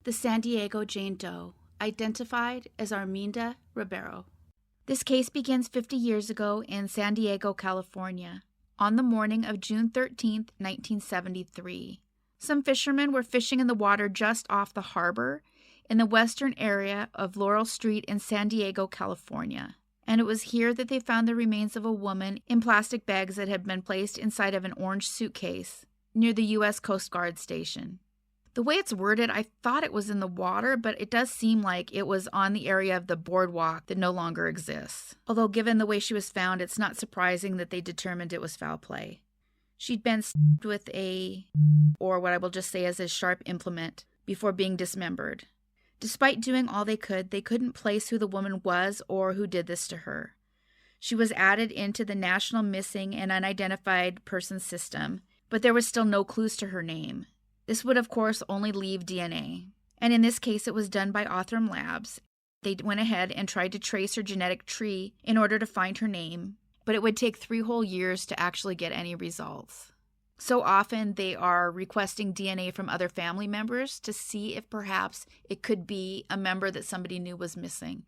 The San Diego Jane Doe, identified as Arminda Ribeiro. This case begins 50 years ago in San Diego, California, on the morning of June 13, 1973. Some fishermen were fishing in the water just off the harbor in the western area of Laurel Street in San Diego, California. And it was here that they found the remains of a woman in plastic bags that had been placed inside of an orange suitcase near the U.S. Coast Guard station. The way it's worded, I thought it was in the water, but it does seem like it was on the area of the boardwalk that no longer exists. Although given the way she was found, it's not surprising that they determined it was foul play. She'd been stabbed with or what I will just say as a sharp implement, before being dismembered. Despite doing all they couldn't place who the woman was or who did this to her. She was added into the National Missing and Unidentified Persons System, but there was still no clues to her name. This would, of course, only leave DNA. And in this case, it was done by Othram Labs. They went ahead and tried to trace her genetic tree in order to find her name, but it would take 3 whole years to actually get any results. So often they are requesting DNA from other family members to see if perhaps it could be a member that somebody knew was missing.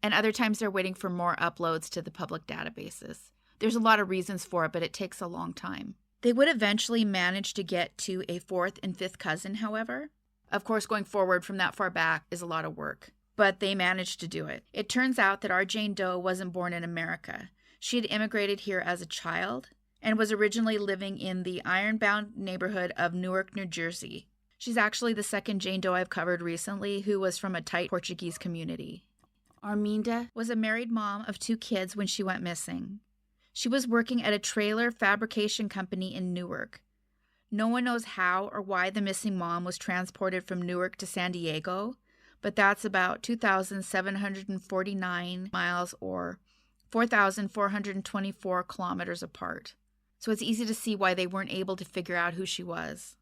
And other times they're waiting for more uploads to the public databases. There's a lot of reasons for it, but it takes a long time. They would eventually manage to get to a 4th and 5th cousin, however. Of course, going forward from that far back is a lot of work, but they managed to do it. It turns out that our Jane Doe wasn't born in America. She had immigrated here as a child and was originally living in the ironbound neighborhood of Newark, New Jersey. She's actually the second Jane Doe I've covered recently who was from a tight Portuguese community. Arminda was a married mom of 2 kids when she went missing. She was working at a trailer fabrication company in Newark. No one knows how or why the missing mom was transported from Newark to San Diego, but that's about 2,749 miles or 4,424 kilometers apart. So it's easy to see why they weren't able to figure out who she was.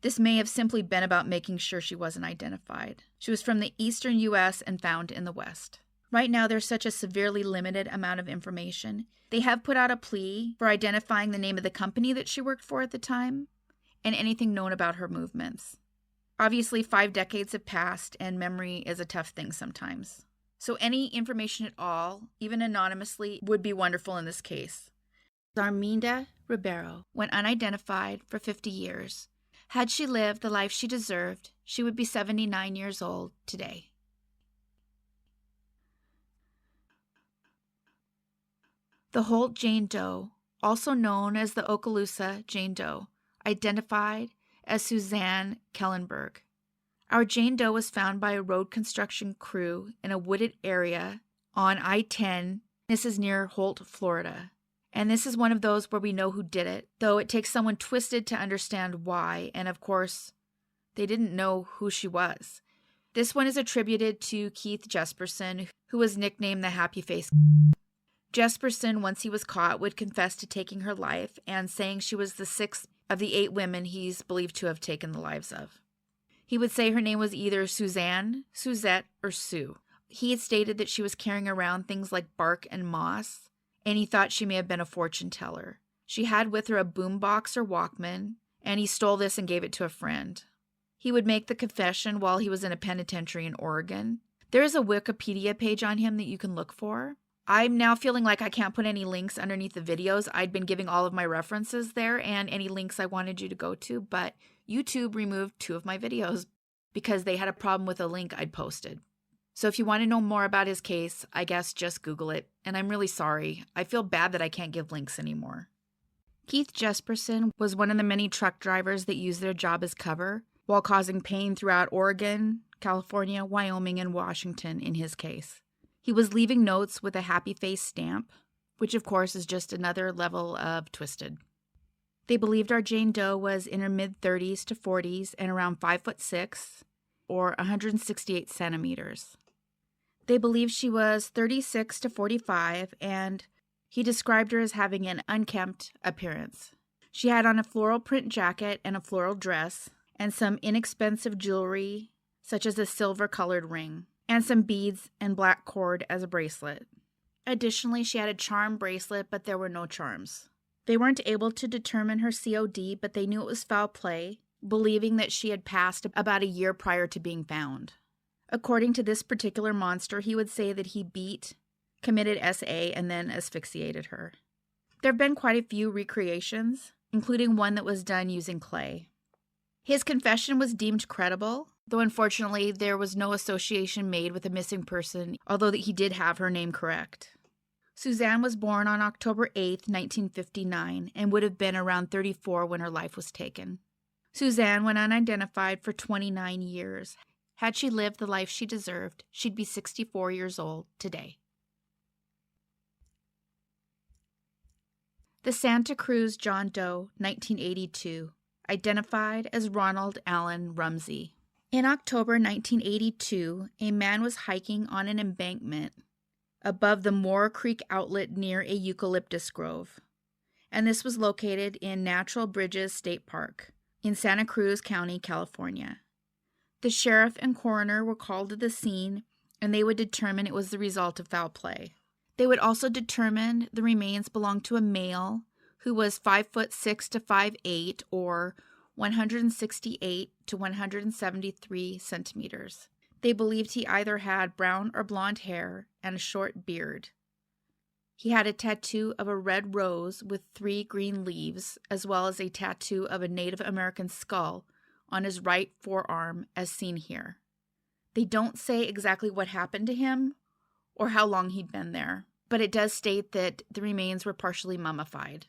This may have simply been about making sure she wasn't identified. She was from the eastern U.S. and found in the West. Right now, there's such a severely limited amount of information. They have put out a plea for identifying the name of the company that she worked for at the time and anything known about her movements. Obviously, 5 decades have passed and memory is a tough thing sometimes. So any information at all, even anonymously, would be wonderful in this case. Arminda Ribeiro went unidentified for 50 years. Had she lived the life she deserved, she would be 79 years old today. The Holt Jane Doe, also known as the Okaloosa Jane Doe, identified as Suzanne Kjellenberg. Our Jane Doe was found by a road construction crew in a wooded area on I-10. This is near Holt, Florida. And this is one of those where we know who did it, though it takes someone twisted to understand why, and of course, they didn't know who she was. This one is attributed to Keith Jesperson, who was nicknamed the Happy Face. Jesperson, once he was caught, would confess to taking her life and saying she was the 6th of the 8 women he's believed to have taken the lives of. He would say her name was either Suzanne, Suzette, or Sue. He had stated that she was carrying around things like bark and moss, and he thought she may have been a fortune teller. She had with her a boombox or Walkman, and he stole this and gave it to a friend. He would make the confession while he was in a penitentiary in Oregon. There is a Wikipedia page on him that you can look for. I'm now feeling like I can't put any links underneath the videos. I'd been giving all of my references there and any links I wanted you to go to, but YouTube removed 2 of my videos because they had a problem with a link I'd posted. So if you want to know more about his case, I guess just Google it. And I'm really sorry. I feel bad that I can't give links anymore. Keith Jesperson was one of the many truck drivers that used their job as cover while causing pain throughout Oregon, California, Wyoming, and Washington in his case. He was leaving notes with a happy face stamp, which of course is just another level of twisted. They believed our Jane Doe was in her mid-30s to 40s and around 5'6" or 168 centimeters. They believed she was 36 to 45, and he described her as having an unkempt appearance. She had on a floral print jacket and a floral dress, and some inexpensive jewelry, such as a silver-colored ring, and some beads and black cord as a bracelet. Additionally, she had a charm bracelet, but there were no charms. They weren't able to determine her COD, but they knew it was foul play, believing that she had passed about a year prior to being found. According to this particular monster, he would say that he beat, committed SA, and then asphyxiated her. There have been quite a few recreations, including one that was done using clay. His confession was deemed credible, though unfortunately there was no association made with a missing person, although he did have her name correct. Suzanne was born on October 8, 1959, and would have been around 34 when her life was taken. Suzanne went unidentified for 29 years. Had she lived the life she deserved, she'd be 64 years old today. The Santa Cruz John Doe, 1982, identified as Ronald Allen Rumsey. In October 1982, a man was hiking on an embankment above the Moore Creek outlet near a eucalyptus grove, and this was located in Natural Bridges State Park in Santa Cruz County, California. The sheriff and coroner were called to the scene, and they would determine it was the result of foul play. They would also determine the remains belonged to a male who was 5'6" to 5'8", or 168 to 173 centimeters. They believed he either had brown or blonde hair and a short beard. He had a tattoo of a red rose with 3 green leaves, as well as a tattoo of a Native American skull on his right forearm, as seen here. They don't say exactly what happened to him or how long he'd been there, but it does state that the remains were partially mummified.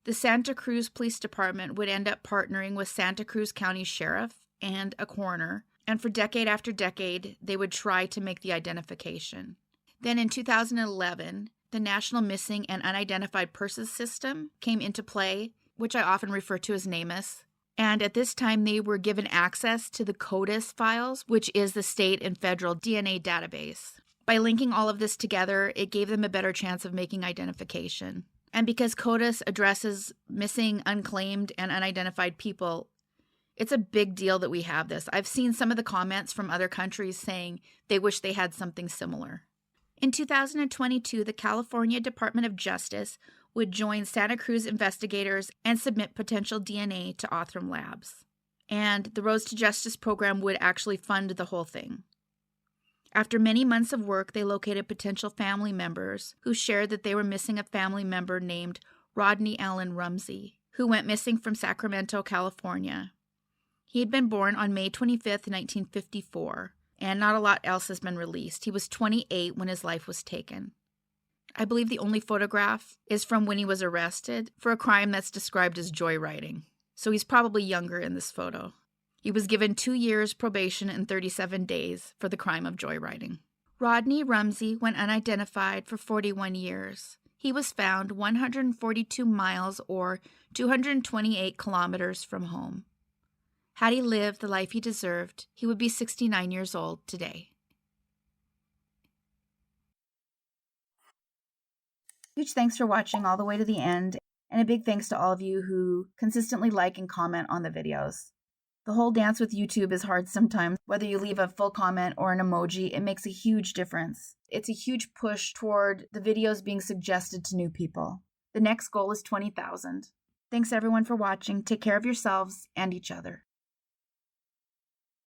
The Santa Cruz Police Department would end up partnering with Santa Cruz County Sheriff and a coroner, and for decade after decade, they would try to make the identification. Then in 2011, the National Missing and Unidentified Persons System came into play, which I often refer to as NamUs, and at this time they were given access to the CODIS files, which is the state and federal DNA database. By linking all of this together, it gave them a better chance of making identification. And because CODIS addresses missing, unclaimed, and unidentified people, it's a big deal that we have this. I've seen some of the comments from other countries saying they wish they had something similar. In 2022, the California Department of Justice would join Santa Cruz investigators and submit potential DNA to Othram Labs. And the Roads to Justice program would actually fund the whole thing. After many months of work, they located potential family members who shared that they were missing a family member named Rodney Allen Rumsey, who went missing from Sacramento, California. He had been born on May 25, 1954, and not a lot else has been released. He was 28 when his life was taken. I believe the only photograph is from when he was arrested for a crime that's described as joyriding. So he's probably younger in this photo. He was given 2 years probation and 37 days for the crime of joyriding. Rodney Rumsey went unidentified for 41 years. He was found 142 miles or 228 kilometers from home. Had he lived the life he deserved, he would be 69 years old today. Huge thanks for watching all the way to the end, and a big thanks to all of you who consistently like and comment on the videos. The whole dance with YouTube is hard sometimes. Whether you leave a full comment or an emoji, it makes a huge difference. It's a huge push toward the videos being suggested to new people. The next goal is 20,000. Thanks everyone for watching. Take care of yourselves and each other.